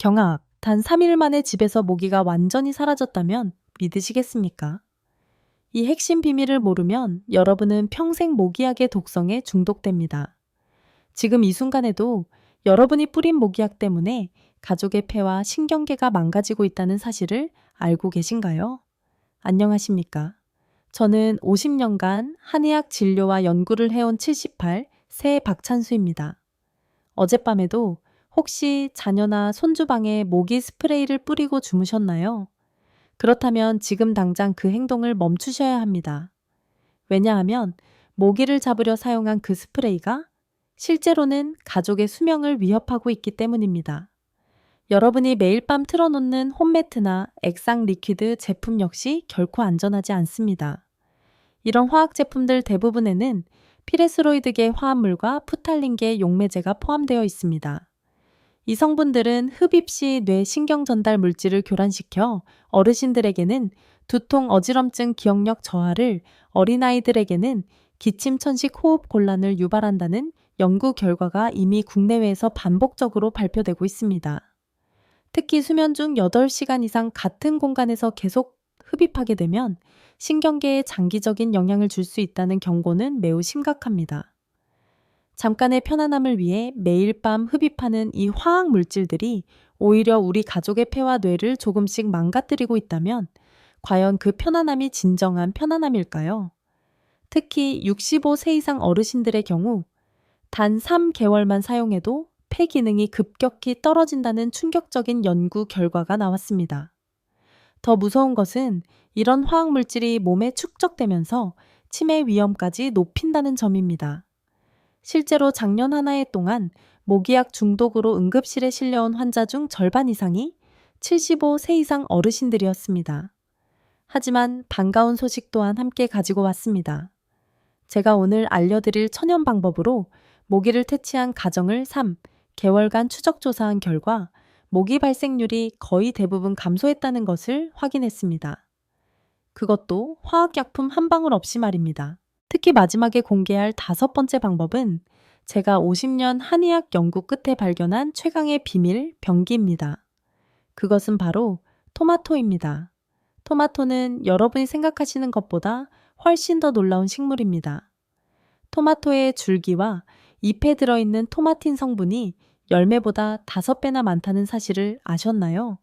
경악, 단 3일 만에 집에서 모기가 완전히 사라졌다면 믿으시겠습니까? 이 핵심 비밀을 모르면 여러분은 평생 모기약의 독성에 중독됩니다. 지금 이 순간에도 여러분이 뿌린 모기약 때문에 가족의 폐와 신경계가 망가지고 있다는 사실을 알고 계신가요? 안녕하십니까? 저는 50년간 한의학 진료와 연구를 해온 78, 새 박찬수입니다. 어젯밤에도 혹시 자녀나 손주방에 모기 스프레이를 뿌리고 주무셨나요? 그렇다면 지금 당장 그 행동을 멈추셔야 합니다. 왜냐하면 모기를 잡으려 사용한 그 스프레이가 실제로는 가족의 수명을 위협하고 있기 때문입니다. 여러분이 매일 밤 틀어놓는 홈매트나 액상 리퀴드 제품 역시 결코 안전하지 않습니다. 이런 화학 제품들 대부분에는 피레스로이드계 화합물과 프탈린계 용매제가 포함되어 있습니다. 이 성분들은 흡입 시 뇌 신경 전달 물질을 교란시켜 어르신들에게는 두통, 어지럼증, 기억력 저하를, 어린아이들에게는 기침, 천식, 호흡 곤란을 유발한다는 연구 결과가 이미 국내외에서 반복적으로 발표되고 있습니다. 특히 수면 중 8시간 이상 같은 공간에서 계속 흡입하게 되면 신경계에 장기적인 영향을 줄 수 있다는 경고는 매우 심각합니다. 잠깐의 편안함을 위해 매일 밤 흡입하는 이 화학 물질들이 오히려 우리 가족의 폐와 뇌를 조금씩 망가뜨리고 있다면 과연 그 편안함이 진정한 편안함일까요? 특히 65세 이상 어르신들의 경우 단 3개월만 사용해도 폐 기능이 급격히 떨어진다는 충격적인 연구 결과가 나왔습니다. 더 무서운 것은 이런 화학 물질이 몸에 축적되면서 치매 위험까지 높인다는 점입니다. 실제로 작년 한 해 동안 모기약 중독으로 응급실에 실려온 환자 중 절반 이상이 75세 이상 어르신들이었습니다. 하지만 반가운 소식 또한 함께 가지고 왔습니다. 제가 오늘 알려드릴 천연 방법으로 모기를 퇴치한 가정을 3개월간 추적 조사한 결과 모기 발생률이 거의 대부분 감소했다는 것을 확인했습니다. 그것도 화학약품 한 방울 없이 말입니다. 특히 마지막에 공개할 5번째 방법은 제가 50년 한의학 연구 끝에 발견한 최강의 비밀 병기입니다. 그것은 바로 토마토입니다. 토마토는 여러분이 생각하시는 것보다 훨씬 더 놀라운 식물입니다. 토마토의 줄기와 잎에 들어있는 토마틴 성분이 열매보다 5배나 많다는 사실을 아셨나요?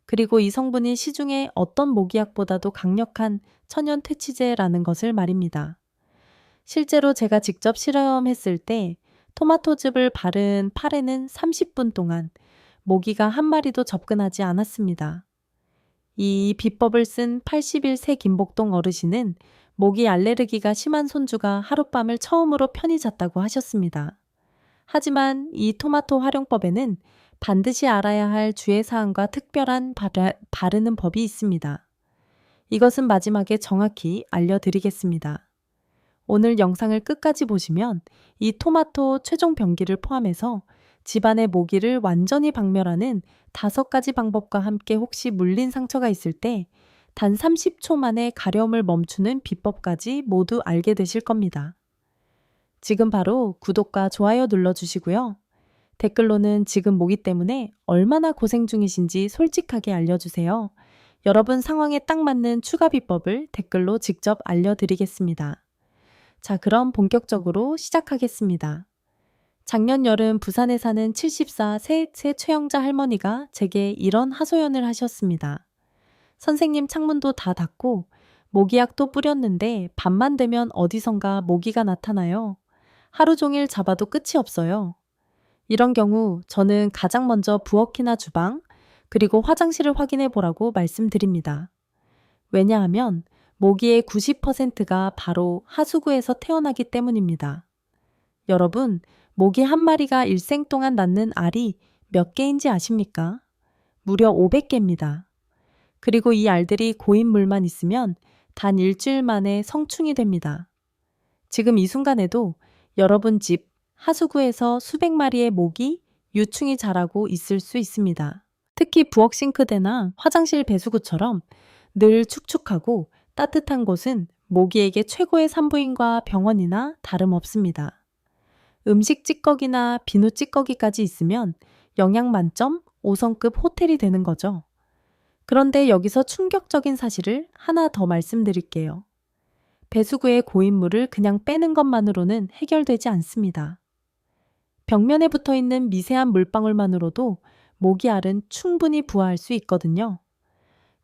그리고 이 성분이 시중에 어떤 모기약보다도 강력한 천연 퇴치제라는 것을 말입니다. 실제로 제가 직접 실험했을 때 토마토즙을 바른 팔에는 30분 동안 모기가 한 마리도 접근하지 않았습니다. 이 비법을 쓴 81세 김복동 어르신은 모기 알레르기가 심한 손주가 하룻밤을 처음으로 편히 잤다고 하셨습니다. 하지만 이 토마토 활용법에는 반드시 알아야 할 주의사항과 특별한 바르는 법이 있습니다. 이것은 마지막에 정확히 알려드리겠습니다. 오늘 영상을 끝까지 보시면 이 토마토 최종 병기를 포함해서 집안의 모기를 완전히 박멸하는 5가지 방법과 함께 혹시 물린 상처가 있을 때 단 30초 만에 가려움을 멈추는 비법까지 모두 알게 되실 겁니다. 지금 바로 구독과 좋아요 눌러주시고요. 댓글로는 지금 모기 때문에 얼마나 고생 중이신지 솔직하게 알려주세요. 여러분 상황에 딱 맞는 추가 비법을 댓글로 직접 알려드리겠습니다. 자, 그럼 본격적으로 시작하겠습니다. 작년 여름 부산에 사는 74세 최영자 할머니가 제게 이런 하소연을 하셨습니다. 선생님, 창문도 다 닫고 모기약도 뿌렸는데 밤만 되면 어디선가 모기가 나타나요. 하루 종일 잡아도 끝이 없어요. 이런 경우 저는 가장 먼저 부엌이나 주방, 그리고 화장실을 확인해 보라고 말씀드립니다. 왜냐하면 모기의 90%가 바로 하수구에서 태어나기 때문입니다. 여러분, 모기 한 마리가 일생 동안 낳는 알이 몇 개인지 아십니까? 무려 500개입니다. 그리고 이 알들이 고인 물만 있으면 단 일주일 만에 성충이 됩니다. 지금 이 순간에도 여러분 집 하수구에서 수백 마리의 모기, 유충이 자라고 있을 수 있습니다. 특히 부엌 싱크대나 화장실 배수구처럼 늘 축축하고 따뜻한 곳은 모기에게 최고의 산부인과 병원이나 다름없습니다. 음식 찌꺼기나 비누 찌꺼기까지 있으면 영양 만점 5성급 호텔이 되는 거죠. 그런데 여기서 충격적인 사실을 하나 더 말씀드릴게요. 배수구의 고인물을 그냥 빼는 것만으로는 해결되지 않습니다. 벽면에 붙어 있는 미세한 물방울만으로도 모기알은 충분히 부화할 수 있거든요.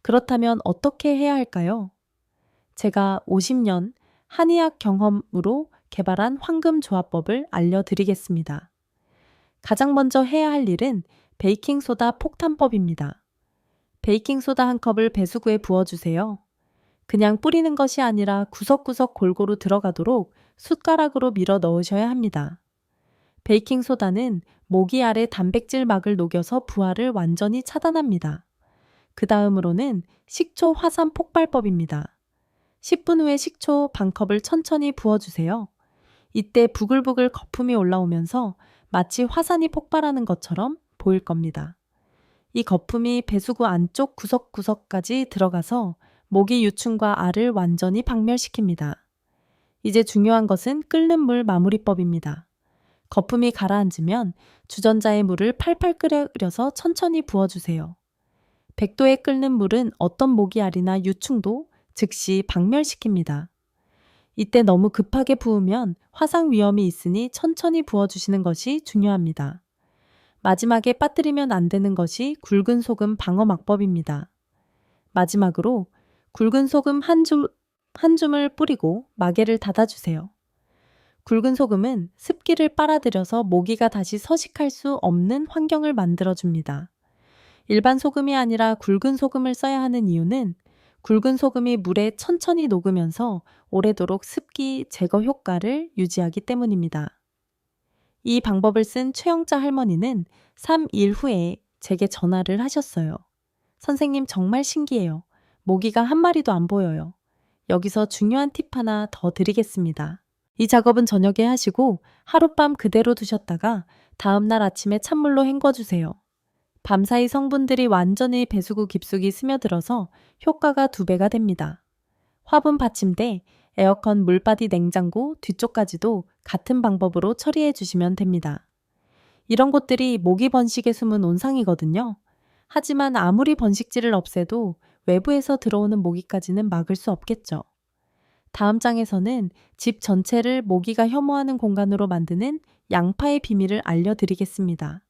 그렇다면 어떻게 해야 할까요? 제가 50년 한의학 경험으로 개발한 황금조합법을 알려드리겠습니다. 가장 먼저 해야 할 일은 베이킹소다 폭탄법입니다. 베이킹소다 한 컵을 배수구에 부어주세요. 그냥 뿌리는 것이 아니라 구석구석 골고루 들어가도록 숟가락으로 밀어 넣으셔야 합니다. 베이킹소다는 모기알의 단백질막을 녹여서 부화를 완전히 차단합니다. 그 다음으로는 식초 화산 폭발법입니다. 10분 후에 식초 반컵을 천천히 부어주세요. 이때 부글부글 거품이 올라오면서 마치 화산이 폭발하는 것처럼 보일 겁니다. 이 거품이 배수구 안쪽 구석구석까지 들어가서 모기 유충과 알을 완전히 박멸시킵니다. 이제 중요한 것은 끓는 물 마무리법입니다. 거품이 가라앉으면 주전자에 물을 팔팔 끓여서 천천히 부어주세요. 100도에 끓는 물은 어떤 모기알이나 유충도 즉시 박멸시킵니다. 이때 너무 급하게 부으면 화상 위험이 있으니 천천히 부어주시는 것이 중요합니다. 마지막에 빠뜨리면 안 되는 것이 굵은 소금 방어막법입니다. 마지막으로 굵은 소금 한 줌을 뿌리고 마개를 닫아주세요. 굵은 소금은 습기를 빨아들여서 모기가 다시 서식할 수 없는 환경을 만들어줍니다. 일반 소금이 아니라 굵은 소금을 써야 하는 이유는 굵은 소금이 물에 천천히 녹으면서 오래도록 습기 제거 효과를 유지하기 때문입니다. 이 방법을 쓴 최영자 할머니는 3일 후에 제게 전화를 하셨어요. 선생님 정말 신기해요. 모기가 한 마리도 안 보여요. 여기서 중요한 팁 하나 더 드리겠습니다. 이 작업은 저녁에 하시고 하룻밤 그대로 두셨다가 다음날 아침에 찬물로 헹궈주세요. 밤사이 성분들이 완전히 배수구 깊숙이 스며들어서 효과가 2배가 됩니다. 화분 받침대, 에어컨 물받이 냉장고 뒤쪽까지도 같은 방법으로 처리해 주시면 됩니다. 이런 곳들이 모기 번식의 숨은 온상이거든요. 하지만 아무리 번식지를 없애도 외부에서 들어오는 모기까지는 막을 수 없겠죠. 다음 장에서는 집 전체를 모기가 혐오하는 공간으로 만드는 양파의 비밀을 알려드리겠습니다.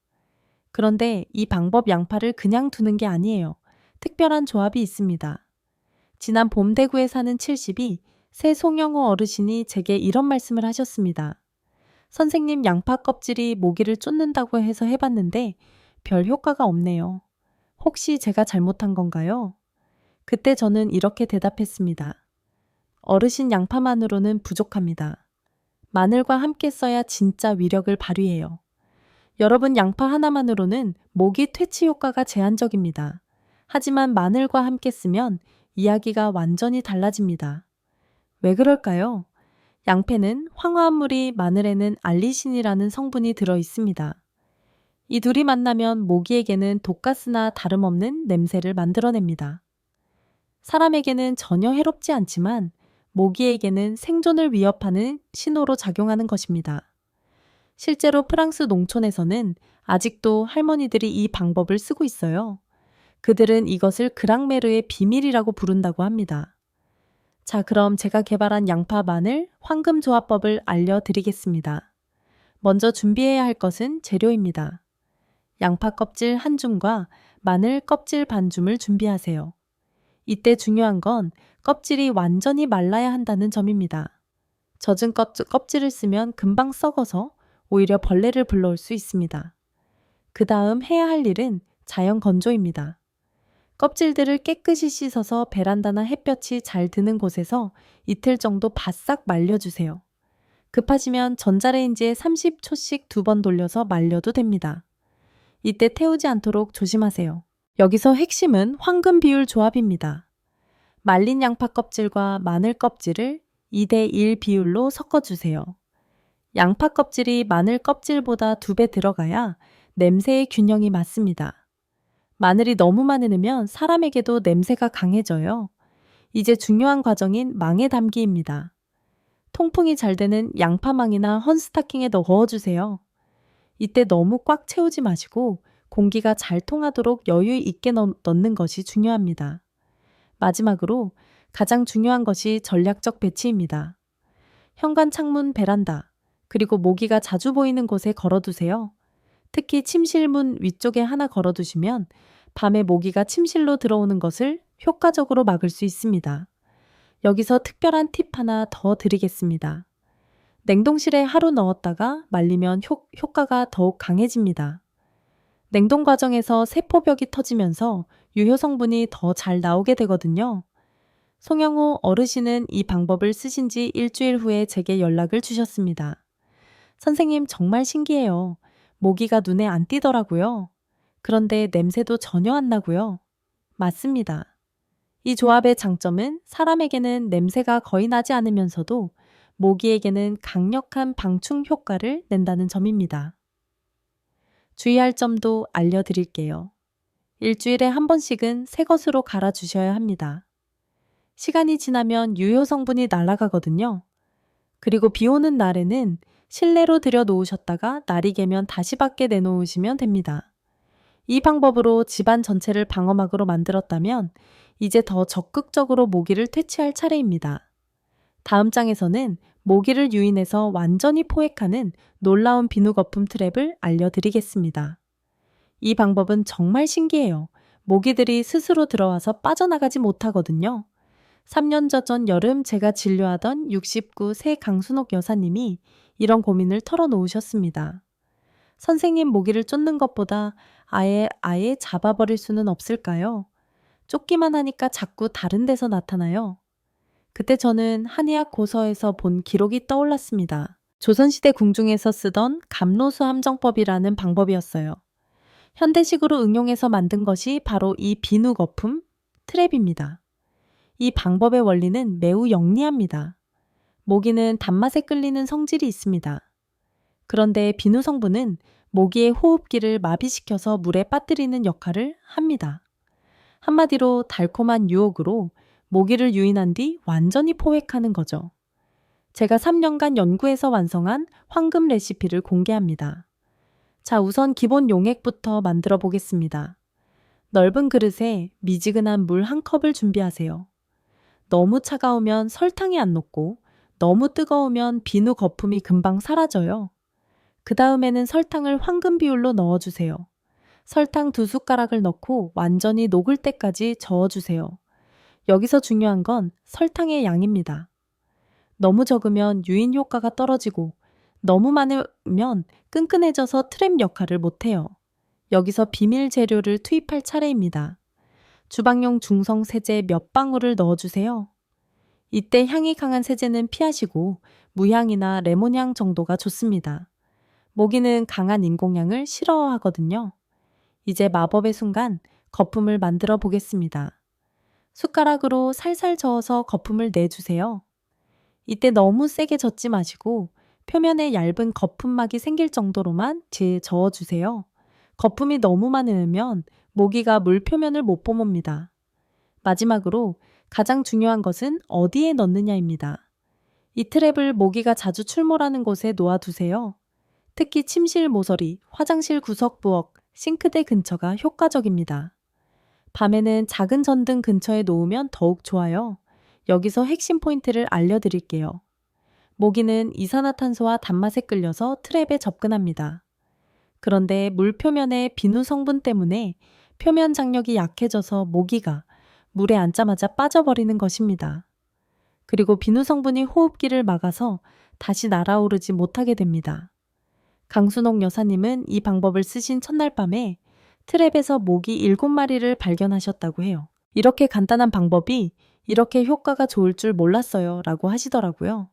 그런데 이 방법 양파를 그냥 두는 게 아니에요. 특별한 조합이 있습니다. 지난 봄 대구에 사는 70이 새 송영호 어르신이 제게 이런 말씀을 하셨습니다. 선생님 양파 껍질이 모기를 쫓는다고 해서 해봤는데 별 효과가 없네요. 혹시 제가 잘못한 건가요? 그때 저는 이렇게 대답했습니다. 어르신 양파만으로는 부족합니다. 마늘과 함께 써야 진짜 위력을 발휘해요. 여러분 양파 하나만으로는 모기 퇴치 효과가 제한적입니다. 하지만 마늘과 함께 쓰면 이야기가 완전히 달라집니다. 왜 그럴까요? 양패는 황화합물이 마늘에는 알리신이라는 성분이 들어 있습니다. 이 둘이 만나면 모기에게는 독가스나 다름없는 냄새를 만들어냅니다. 사람에게는 전혀 해롭지 않지만 모기에게는 생존을 위협하는 신호로 작용하는 것입니다. 실제로 프랑스 농촌에서는 아직도 할머니들이 이 방법을 쓰고 있어요. 그들은 이것을 그랑메르의 비밀이라고 부른다고 합니다. 자, 그럼 제가 개발한 양파 마늘 황금조합법을 알려드리겠습니다. 먼저 준비해야 할 것은 재료입니다. 양파 껍질 한 줌과 마늘 껍질 반 줌을 준비하세요. 이때 중요한 건 껍질이 완전히 말라야 한다는 점입니다. 젖은 껍질을 쓰면 금방 썩어서 오히려 벌레를 불러올 수 있습니다. 그 다음 해야 할 일은 자연 건조입니다. 껍질들을 깨끗이 씻어서 베란다나 햇볕이 잘 드는 곳에서 이틀 정도 바싹 말려주세요. 급하시면 전자레인지에 30초씩 2번 돌려서 말려도 됩니다. 이때 태우지 않도록 조심하세요. 여기서 핵심은 황금 비율 조합입니다. 말린 양파 껍질과 마늘 껍질을 2대1 비율로 섞어주세요. 양파 껍질이 마늘 껍질보다 2배 들어가야 냄새의 균형이 맞습니다. 마늘이 너무 많으면 사람에게도 냄새가 강해져요. 이제 중요한 과정인 망에 담기입니다. 통풍이 잘 되는 양파망이나 헌스타킹에 넣어주세요. 이때 너무 꽉 채우지 마시고 공기가 잘 통하도록 여유 있게 넣는 것이 중요합니다. 마지막으로 가장 중요한 것이 전략적 배치입니다. 현관 창문, 베란다, 그리고 모기가 자주 보이는 곳에 걸어두세요. 특히 침실 문 위쪽에 하나 걸어두시면 밤에 모기가 침실로 들어오는 것을 효과적으로 막을 수 있습니다. 여기서 특별한 팁 하나 더 드리겠습니다. 냉동실에 하루 넣었다가 말리면 효과가 더욱 강해집니다. 냉동 과정에서 세포벽이 터지면서 유효 성분이 더 잘 나오게 되거든요. 송영호 어르신은 이 방법을 쓰신 지 일주일 후에 제게 연락을 주셨습니다. 선생님 정말 신기해요. 모기가 눈에 안 띄더라고요. 그런데 냄새도 전혀 안 나고요. 맞습니다. 이 조합의 장점은 사람에게는 냄새가 거의 나지 않으면서도 모기에게는 강력한 방충 효과를 낸다는 점입니다. 주의할 점도 알려드릴게요. 일주일에 한 번씩은 새 것으로 갈아주셔야 합니다. 시간이 지나면 유효 성분이 날아가거든요. 그리고 비 오는 날에는 실내로 들여놓으셨다가 날이 개면 다시 밖에 내놓으시면 됩니다. 이 방법으로 집안 전체를 방어막으로 만들었다면 이제 더 적극적으로 모기를 퇴치할 차례입니다. 다음 장에서는 모기를 유인해서 완전히 포획하는 놀라운 비누 거품 트랩을 알려드리겠습니다. 이 방법은 정말 신기해요. 모기들이 스스로 들어와서 빠져나가지 못하거든요. 3년 전 여름 제가 진료하던 69 새 강순옥 여사님이 이런 고민을 털어놓으셨습니다. 선생님, 모기를 쫓는 것보다 아예 잡아버릴 수는 없을까요? 쫓기만 하니까 자꾸 다른 데서 나타나요. 그때 저는 한의학 고서에서 본 기록이 떠올랐습니다. 조선시대 궁중에서 쓰던 감로수 함정법이라는 방법이었어요. 현대식으로 응용해서 만든 것이 바로 이 비누 거품 트랩입니다. 이 방법의 원리는 매우 영리합니다. 모기는 단맛에 끌리는 성질이 있습니다. 그런데 비누 성분은 모기의 호흡기를 마비시켜서 물에 빠뜨리는 역할을 합니다. 한마디로 달콤한 유혹으로 모기를 유인한 뒤 완전히 포획하는 거죠. 제가 3년간 연구해서 완성한 황금 레시피를 공개합니다. 자, 우선 기본 용액부터 만들어 보겠습니다. 넓은 그릇에 미지근한 물 1컵을 준비하세요. 너무 차가우면 설탕이 안 녹고 너무 뜨거우면 비누 거품이 금방 사라져요. 그 다음에는 설탕을 황금 비율로 넣어주세요. 설탕 2숟가락을 넣고 완전히 녹을 때까지 저어주세요. 여기서 중요한 건 설탕의 양입니다. 너무 적으면 유인 효과가 떨어지고 너무 많으면 끈끈해져서 트랩 역할을 못해요. 여기서 비밀 재료를 투입할 차례입니다. 주방용 중성 세제 몇 방울을 넣어주세요. 이때 향이 강한 세제는 피하시고 무향이나 레몬향 정도가 좋습니다. 모기는 강한 인공향을 싫어하거든요. 이제 마법의 순간 거품을 만들어 보겠습니다. 숟가락으로 살살 저어서 거품을 내주세요. 이때 너무 세게 젓지 마시고 표면에 얇은 거품막이 생길 정도로만 저어주세요. 거품이 너무 많으면 모기가 물 표면을 못 뿜습니다. 마지막으로 가장 중요한 것은 어디에 넣느냐입니다. 이 트랩을 모기가 자주 출몰하는 곳에 놓아두세요. 특히 침실 모서리, 화장실 구석부엌, 싱크대 근처가 효과적입니다. 밤에는 작은 전등 근처에 놓으면 더욱 좋아요. 여기서 핵심 포인트를 알려드릴게요. 모기는 이산화탄소와 단맛에 끌려서 트랩에 접근합니다. 그런데 물 표면의 비누 성분 때문에 표면 장력이 약해져서 모기가 물에 앉자마자 빠져버리는 것입니다. 그리고 비누 성분이 호흡기를 막아서 다시 날아오르지 못하게 됩니다. 강순옥 여사님은 이 방법을 쓰신 첫날 밤에 트랩에서 모기 7마리를 발견하셨다고 해요. 이렇게 간단한 방법이 이렇게 효과가 좋을 줄 몰랐어요 라고 하시더라고요.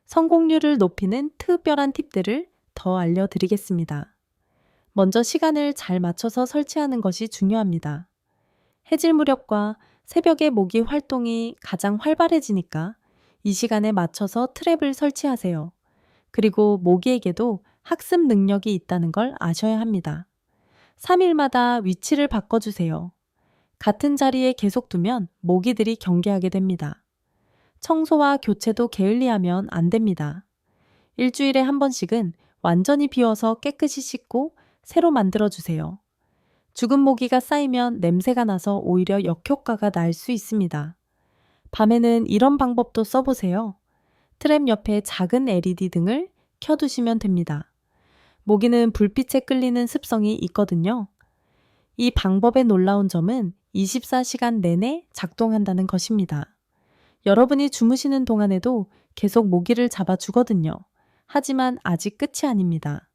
성공률을 높이는 특별한 팁들을 더 알려드리겠습니다. 먼저 시간을 잘 맞춰서 설치하는 것이 중요합니다. 해질 무렵과 새벽에 모기 활동이 가장 활발해지니까 이 시간에 맞춰서 트랩을 설치하세요. 그리고 모기에게도 학습 능력이 있다는 걸 아셔야 합니다. 3일마다 위치를 바꿔주세요. 같은 자리에 계속 두면 모기들이 경계하게 됩니다. 청소와 교체도 게을리하면 안 됩니다. 일주일에 한 번씩은 완전히 비워서 깨끗이 씻고 새로 만들어주세요. 죽은 모기가 쌓이면 냄새가 나서 오히려 역효과가 날 수 있습니다. 밤에는 이런 방법도 써보세요. 트랩 옆에 작은 LED 등을 켜두시면 됩니다. 모기는 불빛에 끌리는 습성이 있거든요. 이 방법의 놀라운 점은 24시간 내내 작동한다는 것입니다. 여러분이 주무시는 동안에도 계속 모기를 잡아주거든요. 하지만 아직 끝이 아닙니다.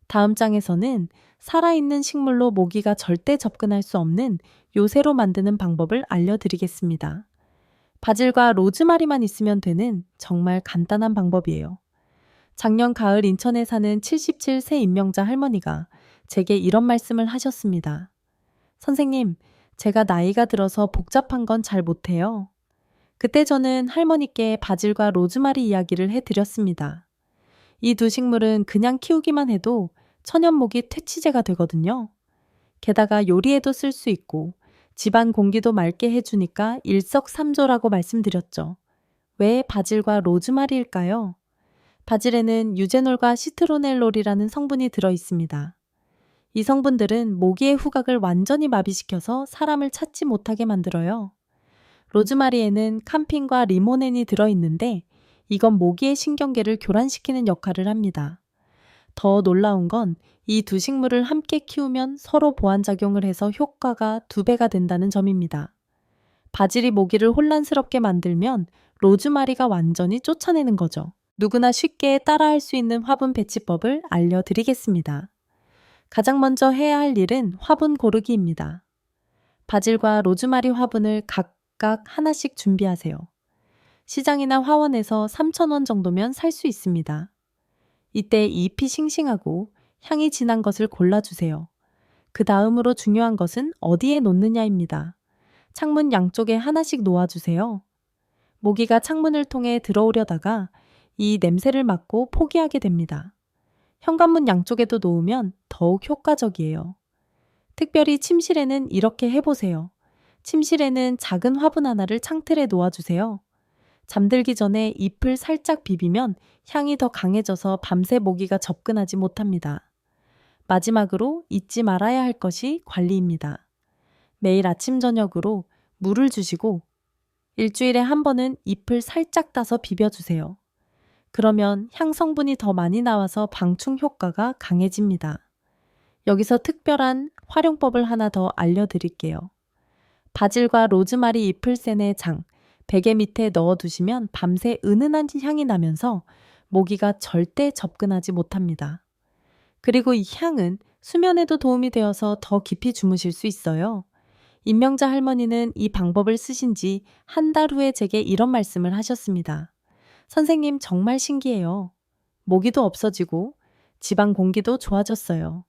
다음 장에서는 살아있는 식물로 모기가 절대 접근할 수 없는 요새로 만드는 방법을 알려드리겠습니다. 바질과 로즈마리만 있으면 되는 정말 간단한 방법이에요. 작년 가을 인천에 사는 77세 임명자 할머니가 제게 이런 말씀을 하셨습니다. 선생님, 제가 나이가 들어서 복잡한 건 잘 못해요. 그때 저는 할머니께 바질과 로즈마리 이야기를 해드렸습니다. 이 두 식물은 그냥 키우기만 해도 천연모기 퇴치제가 되거든요. 게다가 요리에도 쓸 수 있고 집안 공기도 맑게 해주니까 일석삼조라고 말씀드렸죠. 왜 바질과 로즈마리일까요? 바질에는 유제놀과 시트로넬롤이라는 성분이 들어 있습니다. 이 성분들은 모기의 후각을 완전히 마비시켜서 사람을 찾지 못하게 만들어요. 로즈마리에는 캄핀과 리모넨이 들어있는데 이건 모기의 신경계를 교란시키는 역할을 합니다. 더 놀라운 건 이 두 식물을 함께 키우면 서로 보완작용을 해서 효과가 2배가 된다는 점입니다. 바질이 모기를 혼란스럽게 만들면 로즈마리가 완전히 쫓아내는 거죠. 누구나 쉽게 따라할 수 있는 화분 배치법을 알려드리겠습니다. 가장 먼저 해야 할 일은 화분 고르기입니다. 바질과 로즈마리 화분을 각각 하나씩 준비하세요. 시장이나 화원에서 3,000원 정도면 살 수 있습니다. 이때 잎이 싱싱하고 향이 진한 것을 골라주세요. 그 다음으로 중요한 것은 어디에 놓느냐입니다. 창문 양쪽에 하나씩 놓아주세요. 모기가 창문을 통해 들어오려다가 이 냄새를 맡고 포기하게 됩니다. 현관문 양쪽에도 놓으면 더욱 효과적이에요. 특별히 침실에는 이렇게 해보세요. 침실에는 작은 화분 하나를 창틀에 놓아주세요. 잠들기 전에 잎을 살짝 비비면 향이 더 강해져서 밤새 모기가 접근하지 못합니다. 마지막으로 잊지 말아야 할 것이 관리입니다. 매일 아침 저녁으로 물을 주시고 일주일에 한 번은 잎을 살짝 따서 비벼주세요. 그러면 향 성분이 더 많이 나와서 방충 효과가 강해집니다. 여기서 특별한 활용법을 하나 더 알려드릴게요. 바질과 로즈마리 잎을 센의 장, 베개 밑에 넣어두시면 밤새 은은한 향이 나면서 모기가 절대 접근하지 못합니다. 그리고 이 향은 수면에도 도움이 되어서 더 깊이 주무실 수 있어요. 임명자 할머니는 이 방법을 쓰신 지 한 달 후에 제게 이런 말씀을 하셨습니다. 선생님 정말 신기해요. 모기도 없어지고 집안 공기도 좋아졌어요.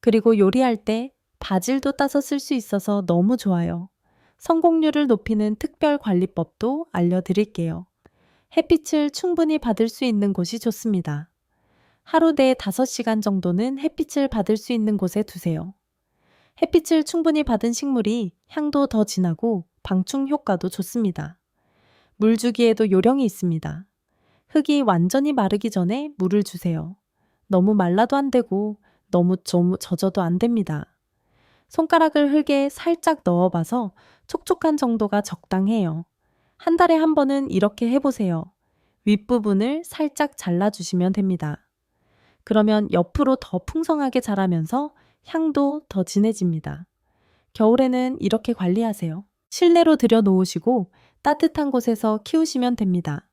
그리고 요리할 때 바질도 따서 쓸 수 있어서 너무 좋아요. 성공률을 높이는 특별 관리법도 알려드릴게요. 햇빛을 충분히 받을 수 있는 곳이 좋습니다. 하루 내 5시간 정도는 햇빛을 받을 수 있는 곳에 두세요. 햇빛을 충분히 받은 식물이 향도 더 진하고 방충 효과도 좋습니다. 물 주기에도 요령이 있습니다. 흙이 완전히 마르기 전에 물을 주세요. 너무 말라도 안 되고 너무 젖어도 안 됩니다. 손가락을 흙에 살짝 넣어봐서 촉촉한 정도가 적당해요. 한 달에 한 번은 이렇게 해보세요. 윗부분을 살짝 잘라주시면 됩니다. 그러면 옆으로 더 풍성하게 자라면서 향도 더 진해집니다. 겨울에는 이렇게 관리하세요. 실내로 들여놓으시고 따뜻한 곳에서 키우시면 됩니다.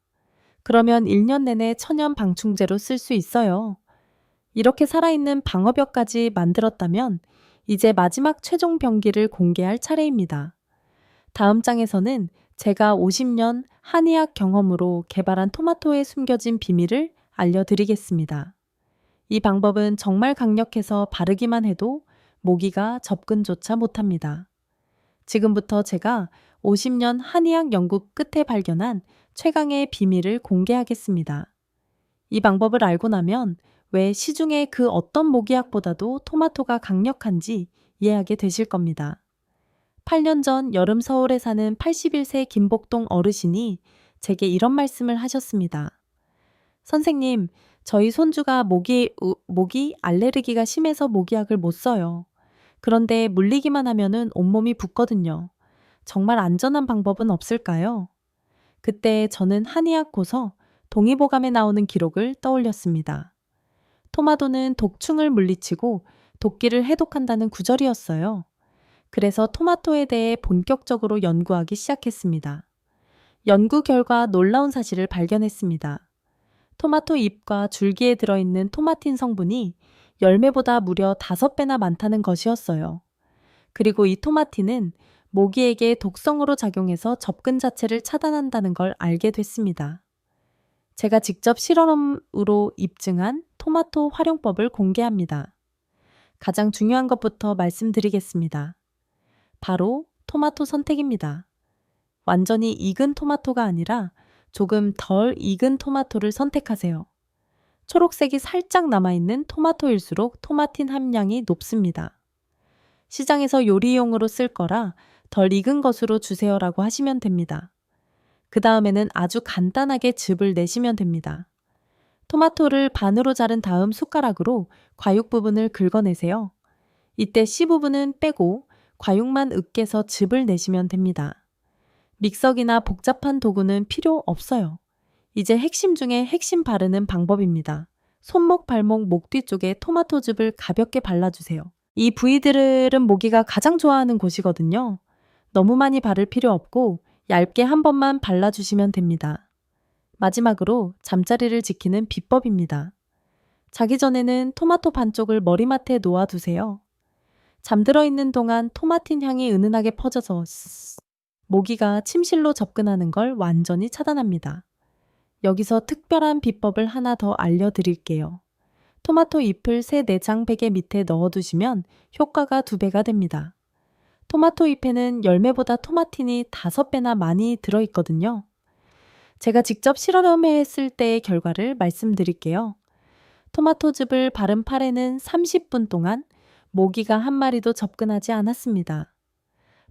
그러면 1년 내내 천연 방충제로 쓸 수 있어요. 이렇게 살아있는 방어벽까지 만들었다면 이제 마지막 최종 병기를 공개할 차례입니다. 다음 장에서는 제가 50년 한의학 경험으로 개발한 토마토에 숨겨진 비밀을 알려드리겠습니다. 이 방법은 정말 강력해서 바르기만 해도 모기가 접근조차 못합니다. 지금부터 제가 50년 한의학 연구 끝에 발견한 최강의 비밀을 공개하겠습니다. 이 방법을 알고 나면 왜 시중의 그 어떤 모기약보다도 토마토가 강력한지 이해하게 되실 겁니다. 8년 전 여름 서울에 사는 81세 김복동 어르신이 제게 이런 말씀을 하셨습니다. 선생님, 저희 손주가 모기 알레르기가 심해서 모기약을 못 써요. 그런데 물리기만 하면은 온몸이 붓거든요. 정말 안전한 방법은 없을까요? 그때 저는 한의학 고서 동의보감에 나오는 기록을 떠올렸습니다. 토마토는 독충을 물리치고 독기를 해독한다는 구절이었어요. 그래서 토마토에 대해 본격적으로 연구하기 시작했습니다. 연구 결과 놀라운 사실을 발견했습니다. 토마토 잎과 줄기에 들어있는 토마틴 성분이 열매보다 무려 5배나 많다는 것이었어요. 그리고 이 토마틴은 모기에게 독성으로 작용해서 접근 자체를 차단한다는 걸 알게 됐습니다. 제가 직접 실험으로 입증한 토마토 활용법을 공개합니다. 가장 중요한 것부터 말씀드리겠습니다. 바로 토마토 선택입니다. 완전히 익은 토마토가 아니라 조금 덜 익은 토마토를 선택하세요. 초록색이 살짝 남아있는 토마토일수록 토마틴 함량이 높습니다. 시장에서 요리용으로 쓸 거라 덜 익은 것으로 주세요라고 하시면 됩니다. 그 다음에는 아주 간단하게 즙을 내시면 됩니다. 토마토를 반으로 자른 다음 숟가락으로 과육 부분을 긁어내세요. 이때 씨 부분은 빼고 과육만 으깨서 즙을 내시면 됩니다. 믹서기나 복잡한 도구는 필요 없어요. 이제 핵심 중에 핵심 바르는 방법입니다. 손목, 발목, 목 뒤쪽에 토마토즙을 가볍게 발라주세요. 이 부위들은 모기가 가장 좋아하는 곳이거든요. 너무 많이 바를 필요 없고 얇게 한 번만 발라주시면 됩니다. 마지막으로 잠자리를 지키는 비법입니다. 자기 전에는 토마토 반쪽을 머리맡에 놓아두세요. 잠들어 있는 동안 토마틴 향이 은은하게 퍼져서 모기가 침실로 접근하는 걸 완전히 차단합니다. 여기서 특별한 비법을 하나 더 알려드릴게요. 토마토 잎을 새 내장 베개 밑에 넣어두시면 효과가 2배가 됩니다. 토마토 잎에는 열매보다 토마틴이 5배나 많이 들어있거든요. 제가 직접 실험했을 때의 결과를 말씀드릴게요. 토마토즙을 바른 팔에는 30분 동안 모기가 한 마리도 접근하지 않았습니다.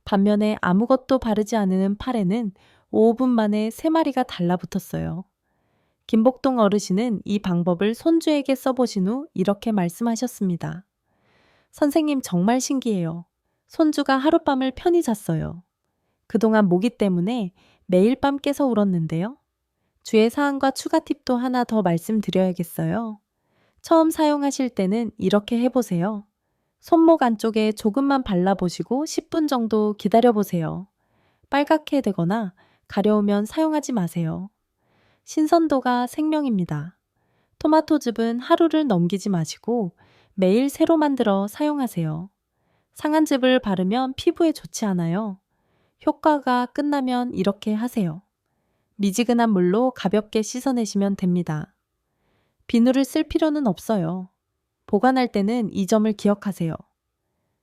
반면에 아무것도 바르지 않은 팔에는 5분 만에 3마리가 달라붙었어요. 김복동 어르신은 이 방법을 손주에게 써보신 후 이렇게 말씀하셨습니다. 선생님 정말 신기해요. 손주가 하룻밤을 편히 잤어요. 그동안 모기 때문에 매일 밤 깨서 울었는데요. 주의 사항과 추가 팁도 하나 더 말씀드려야겠어요. 처음 사용하실 때는 이렇게 해보세요. 손목 안쪽에 조금만 발라보시고 10분 정도 기다려보세요. 빨갛게 되거나 가려우면 사용하지 마세요. 신선도가 생명입니다. 토마토즙은 하루를 넘기지 마시고 매일 새로 만들어 사용하세요. 상한 즙을 바르면 피부에 좋지 않아요. 효과가 끝나면 이렇게 하세요. 미지근한 물로 가볍게 씻어내시면 됩니다. 비누를 쓸 필요는 없어요. 보관할 때는 이 점을 기억하세요.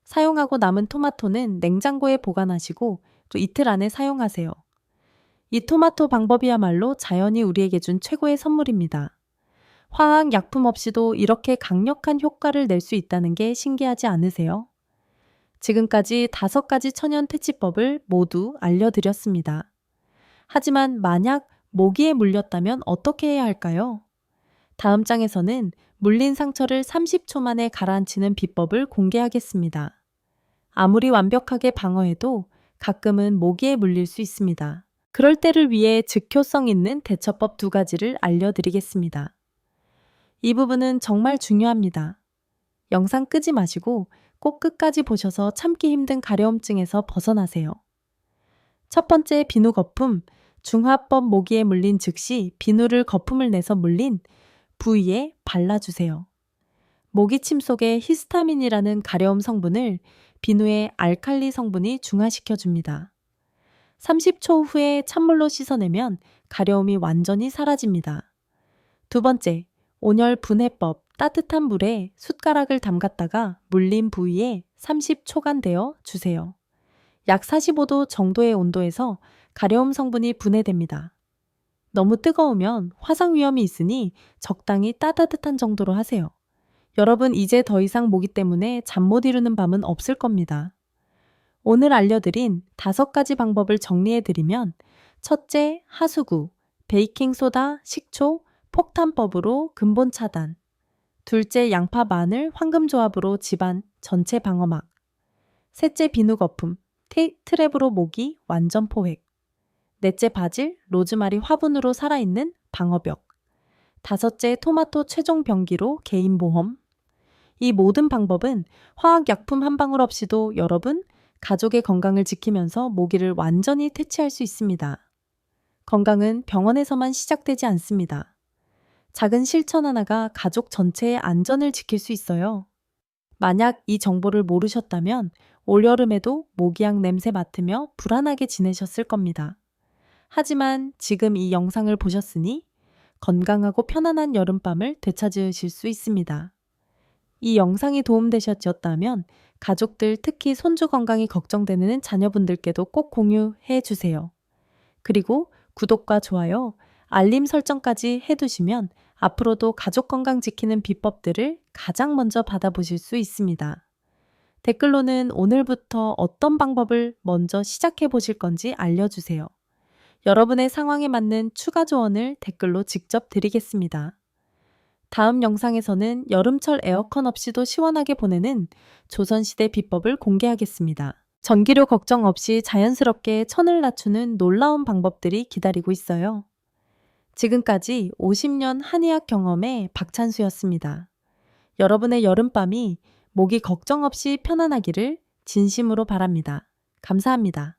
사용하고 남은 토마토는 냉장고에 보관하시고 또 이틀 안에 사용하세요. 이 토마토 방법이야말로 자연이 우리에게 준 최고의 선물입니다. 화학 약품 없이도 이렇게 강력한 효과를 낼 수 있다는 게 신기하지 않으세요? 지금까지 5가지 천연 퇴치법을 모두 알려드렸습니다. 하지만 만약 모기에 물렸다면 어떻게 해야 할까요? 다음 장에서는 물린 상처를 30초 만에 가라앉히는 비법을 공개하겠습니다. 아무리 완벽하게 방어해도 가끔은 모기에 물릴 수 있습니다. 그럴 때를 위해 즉효성 있는 대처법 2가지를 알려드리겠습니다. 이 부분은 정말 중요합니다. 영상 끄지 마시고 꼭 끝까지 보셔서 참기 힘든 가려움증에서 벗어나세요. 첫 번째 비누 거품, 중화법 모기에 물린 즉시 비누를 거품을 내서 물린 부위에 발라주세요. 모기침 속에 히스타민이라는 가려움 성분을 비누의 알칼리 성분이 중화시켜줍니다. 30초 후에 찬물로 씻어내면 가려움이 완전히 사라집니다. 2번째, 온열 분해법, 따뜻한 물에 숟가락을 담갔다가 물린 부위에 30초간 데워 주세요. 약 45도 정도의 온도에서 가려움 성분이 분해됩니다. 너무 뜨거우면 화상 위험이 있으니 적당히 따뜻한 정도로 하세요. 여러분 이제 더 이상 모기 때문에 잠 못 이루는 밤은 없을 겁니다. 오늘 알려드린 5가지 방법을 정리해드리면 첫째, 하수구, 베이킹소다, 식초, 폭탄법으로 근본 차단. 둘째, 양파, 마늘, 황금 조합으로 집안 전체 방어막. 셋째 비누 거품, 트랩으로 모기 완전 포획. 넷째 바질, 로즈마리 화분으로 살아있는 방어벽. 다섯째 토마토 최종 병기로 개인 보험. 이 모든 방법은 화학약품 한 방울 없이도 여러분, 가족의 건강을 지키면서 모기를 완전히 퇴치할 수 있습니다. 건강은 병원에서만 시작되지 않습니다. 작은 실천 하나가 가족 전체의 안전을 지킬 수 있어요. 만약 이 정보를 모르셨다면 올여름에도 모기향 냄새 맡으며 불안하게 지내셨을 겁니다. 하지만 지금 이 영상을 보셨으니 건강하고 편안한 여름밤을 되찾으실 수 있습니다. 이 영상이 도움되셨다면 가족들, 특히 손주 건강이 걱정되는 자녀분들께도 꼭 공유해 주세요. 그리고 구독과 좋아요, 알림 설정까지 해두시면 앞으로도 가족 건강 지키는 비법들을 가장 먼저 받아보실 수 있습니다. 댓글로는 오늘부터 어떤 방법을 먼저 시작해 보실 건지 알려주세요. 여러분의 상황에 맞는 추가 조언을 댓글로 직접 드리겠습니다. 다음 영상에서는 여름철 에어컨 없이도 시원하게 보내는 조선시대 비법을 공개하겠습니다. 전기료 걱정 없이 자연스럽게 천을 낮추는 놀라운 방법들이 기다리고 있어요. 지금까지 50년 한의학 경험의 박찬수였습니다. 여러분의 여름밤이 모기 걱정 없이 편안하기를 진심으로 바랍니다. 감사합니다.